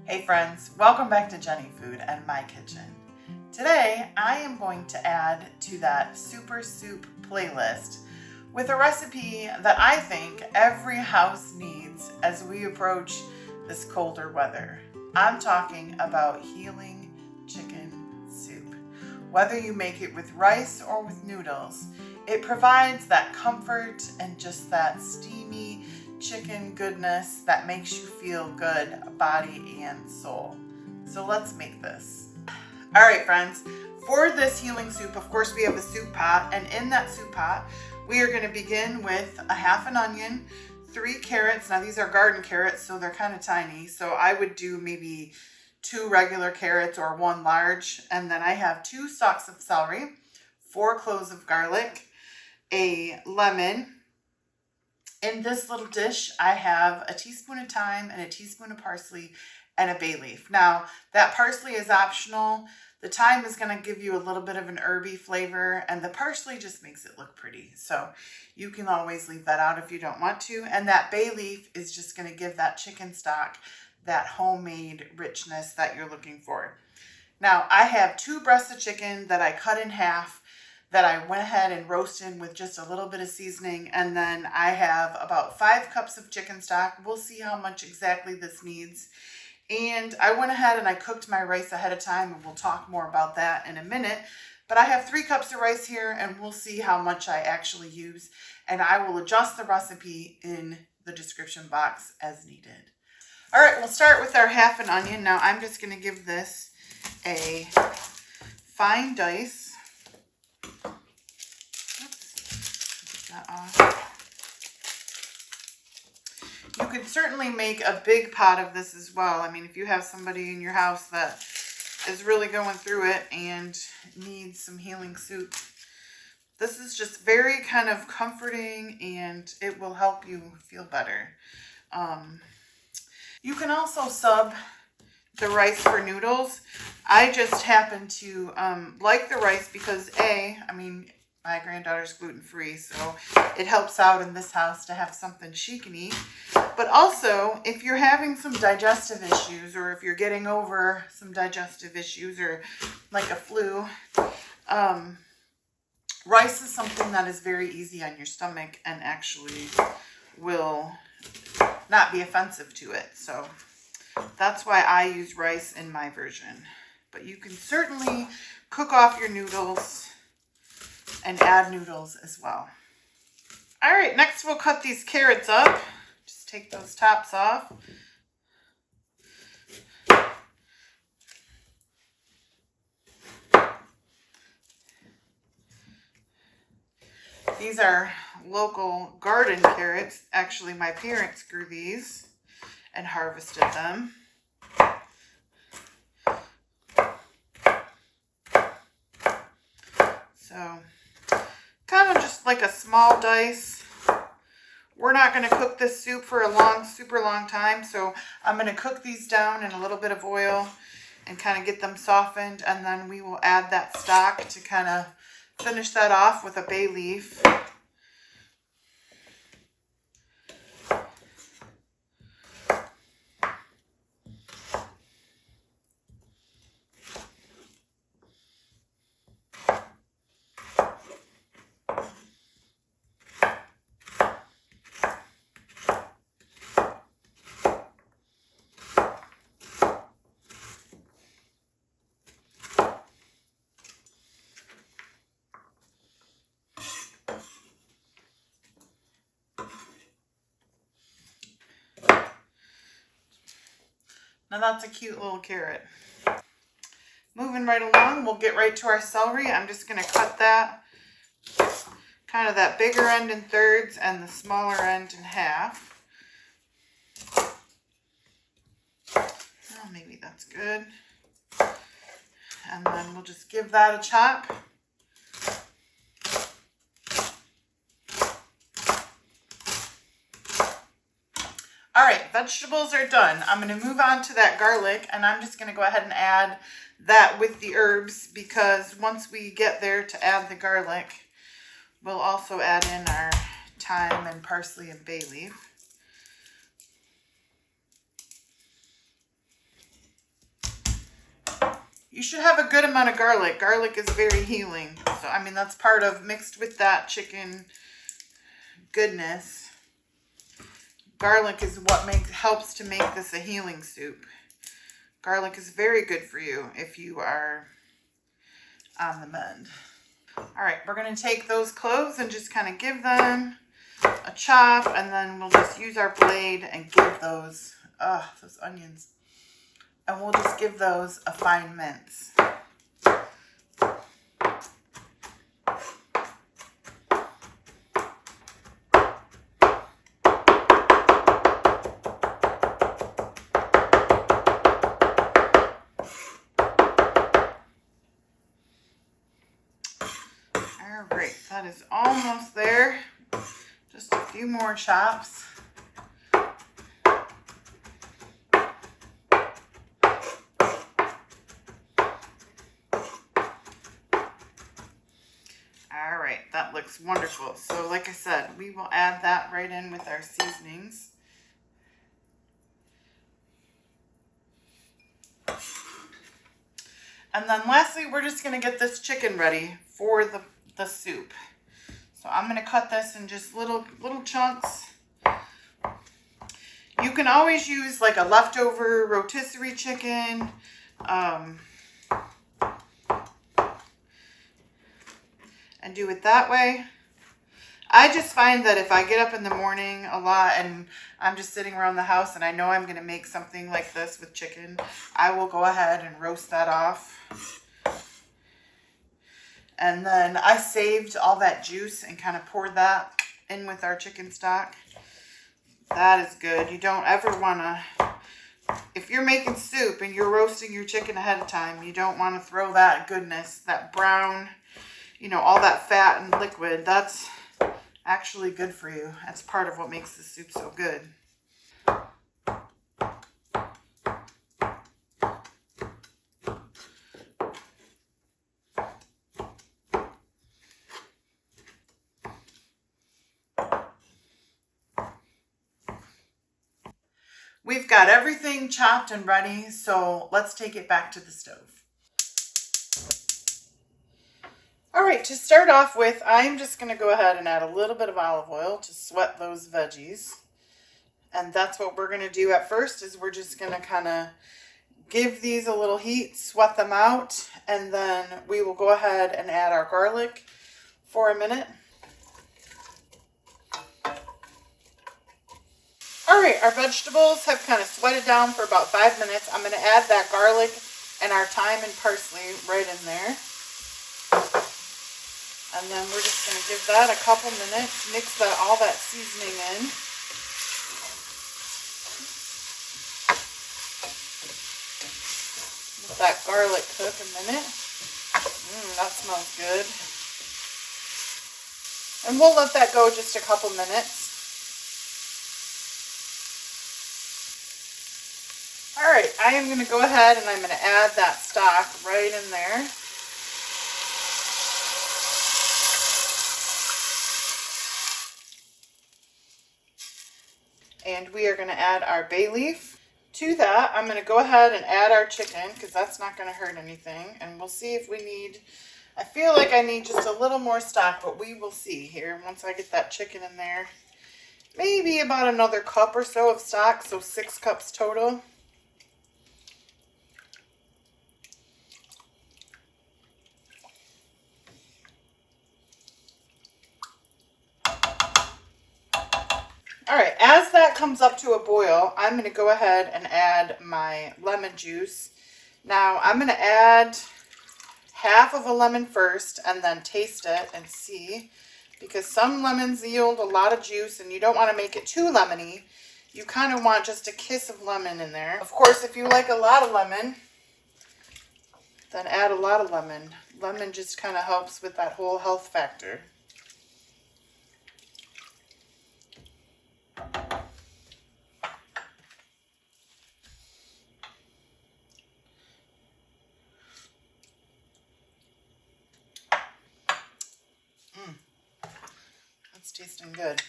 Hey friends, welcome back to Jenny Food and My Kitchen. Today I am going to add to that super soup playlist with a recipe that I think every house needs as we approach this colder weather. I'm talking about healing chicken soup. Whether you make it with rice or with noodles, it provides that comfort and just that steamy chicken goodness that makes you feel good, body and soul. So let's make this. All right, friends, for this healing soup, of course, we have a soup pot, and in that soup pot, we are going to begin with a half an onion, 3 carrots. Now these are garden carrots, so they're kind of tiny. So I would do maybe 2 regular carrots or 1 large. And then I have 2 stalks of celery, 4 cloves of garlic, a lemon. In this little dish, I have a teaspoon of thyme and a teaspoon of parsley and a bay leaf. Now, that parsley is optional. The thyme is going to give you a little bit of an herby flavor, and the parsley just makes it look pretty. So you can always leave that out if you don't want to. And that bay leaf is just going to give that chicken stock that homemade richness that you're looking for. Now, I have 2 breasts of chicken that I cut in half, that I went ahead and roasted with just a little bit of seasoning. And then I have about 5 cups of chicken stock. We'll see how much exactly this needs. And I went ahead and I cooked my rice ahead of time, and we'll talk more about that in a minute. But I have 3 cups of rice here, and we'll see how much I actually use. And I will adjust the recipe in the description box as needed. All right, we'll start with our half an onion. Now I'm just gonna give this a fine dice. You could certainly make a big pot of this as well. I mean, if you have somebody in your house that is really going through it and needs some healing soup, this is just very kind of comforting, and it will help you feel better. You can also sub the rice for noodles. I just happen to like the rice because my granddaughter's gluten-free, so it helps out in this house to have something she can eat. But also, if you're having some digestive issues, or if you're getting over some digestive issues, or like a flu, rice is something that is very easy on your stomach and actually will not be offensive to it. So that's why I use rice in my version. But you can certainly cook off your noodles and add noodles as well. All right, next we'll cut these carrots up. Just take those tops off. These are local garden carrots. Actually, my parents grew these and harvested them. So kind of just like a small dice. We're not going to cook this soup for a super long time, so I'm going to cook these down in a little bit of oil and kind of get them softened, and then we will add that stock to kind of finish that off with a bay leaf. Now that's a cute little carrot. Moving right along, we'll get right to our celery. I'm just going to cut that, kind of that bigger end in thirds and the smaller end in half. Oh, maybe that's good. And then we'll just give that a chop. All right, vegetables are done. I'm going to move on to that garlic, and I'm just going to go ahead and add that with the herbs, because once we get there to add the garlic, we'll also add in our thyme and parsley and bay leaf. You should have a good amount of garlic. Garlic is very healing. So, I mean, that's part of mixed with that chicken goodness. Garlic is what helps to make this a healing soup. Garlic is very good for you if you are on the mend. All right, we're going to take those cloves and just kind of give them a chop, and then we'll just use our blade and give those onions, and we'll just give those a fine mince. All right, that is almost there. Just a few more chops. All right, that looks wonderful. So like I said, we will add that right in with our seasonings. And then lastly, we're just gonna get this chicken ready for the soup. So I'm gonna cut this in just little chunks. You can always use like a leftover rotisserie chicken. And do it that way. I just find that if I get up in the morning a lot and I'm just sitting around the house and I know I'm going to make something like this with chicken, I will go ahead and roast that off. And then I saved all that juice and kind of poured that in with our chicken stock. That is good. You don't ever want to, if you're making soup and you're roasting your chicken ahead of time, you don't want to throw that goodness, that brown, you know, all that fat and liquid. That's actually good for you. That's part of what makes the soup so good. We've got everything chopped and ready, so let's take it back to the stove. All right, to start off with, I'm just going to go ahead and add a little bit of olive oil to sweat those veggies. And that's what we're going to do at first, is we're just going to kind of give these a little heat, sweat them out, and then we will go ahead and add our garlic for a minute. All right, our vegetables have kind of sweated down for about 5 minutes. I'm going to add that garlic and our thyme and parsley right in there. And then we're just going to give that a couple minutes, mix all that seasoning in. Let that garlic cook a minute. That smells good. And we'll let that go just a couple minutes. All right, I am going to go ahead and I'm going to add that stock right in there. And we are going to add our bay leaf. To that, I'm going to go ahead and add our chicken, because that's not going to hurt anything. And we'll see if we need, I feel like I need just a little more stock, but we will see here once I get that chicken in there. Maybe about another cup or so of stock, so 6 cups total. All right, as that comes up to a boil, I'm going to go ahead and add my lemon juice. Now, I'm going to add half of a lemon first and then taste it and see, because some lemons yield a lot of juice and you don't want to make it too lemony. You kind of want just a kiss of lemon in there. Of course, if you like a lot of lemon, then add a lot of lemon. Lemon just kind of helps with that whole health factor. That's tasting good.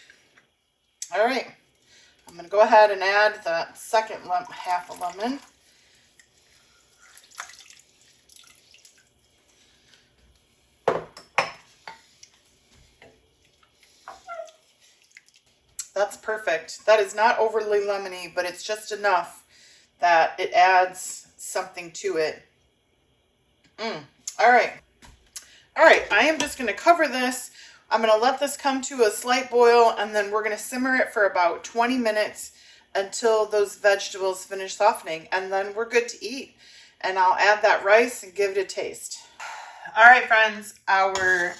All right, I'm going to go ahead and add the second half a lemon. That's perfect. That is not overly lemony, but it's just enough that it adds something to it. All right. All right, I am just going to cover this. I'm going to let this come to a slight boil, and then we're going to simmer it for about 20 minutes until those vegetables finish softening, and then we're good to eat. And I'll add that rice and give it a taste. All right, friends, our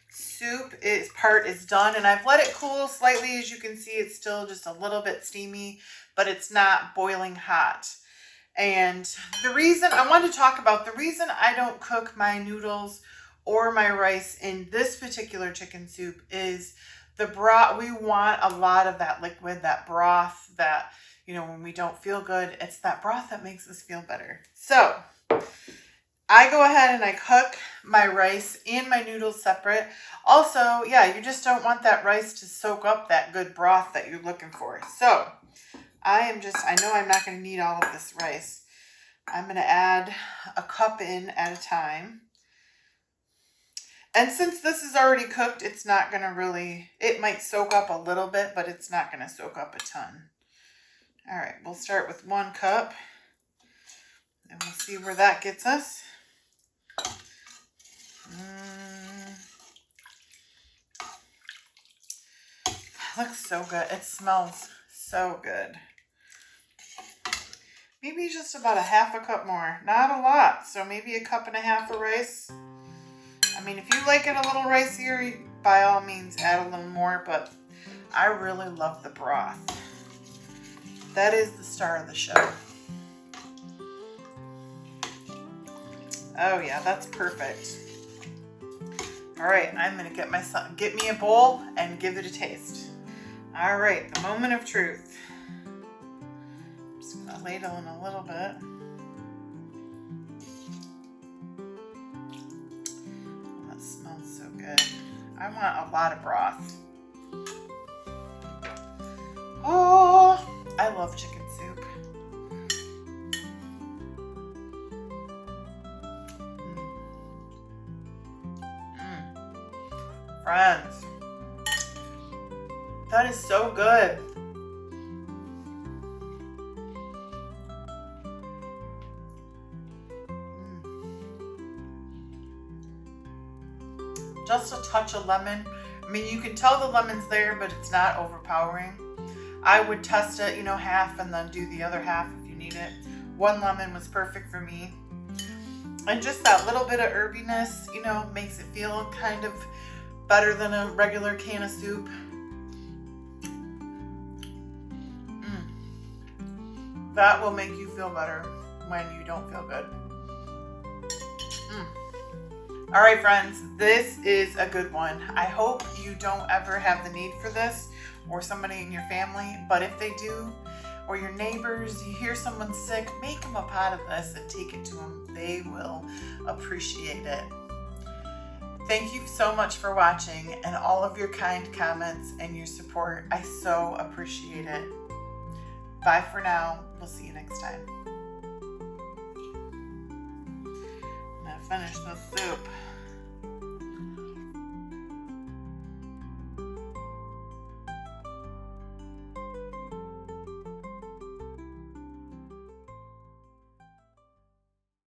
soup part is done, and I've let it cool slightly. As you can see, it's still just a little bit steamy, but it's not boiling hot. And the reason I want to talk about, the reason I don't cook my noodles or my rice in this particular chicken soup is the broth. We want a lot of that liquid, that broth that, you know, when we don't feel good, it's that broth that makes us feel better. So I go ahead and I cook my rice and my noodles separate. Also, yeah, you just don't want that rice to soak up that good broth that you're looking for. So I know I'm not going to need all of this rice. I'm going to add a cup in at a time. And since this is already cooked, it's not going to really, it might soak up a little bit, but it's not going to soak up a ton. All right, we'll start with 1 cup, and we'll see where that gets us. Looks so good. It smells so good. Maybe just about a 1/2 cup more. Not a lot, so maybe 1.5 cups of rice. I mean, if you like it a little ricier, by all means add a little more, but I really love the broth. That is the star of the show. Oh yeah, that's perfect. All right, I'm gonna get me a bowl and give it a taste. All right, the moment of truth. I'm just gonna ladle in a little bit. That smells so good. I want a lot of broth. Oh, I love chicken soup. Friends, that is so good. Just a touch of lemon. I mean, you can tell the lemon's there, but it's not overpowering. I would test it, half and then do the other half if you need it. 1 lemon was perfect for me. And just that little bit of herbiness, makes it feel kind of better than a regular can of soup. That will make you feel better when you don't feel good. All right, friends, this is a good one. I hope you don't ever have the need for this or somebody in your family, but if they do, or your neighbors, you hear someone sick, make them a pot of this and take it to them. They will appreciate it. Thank you so much for watching and all of your kind comments and your support. I so appreciate it. Bye for now. We'll see you next time. I'm gonna finish this soup.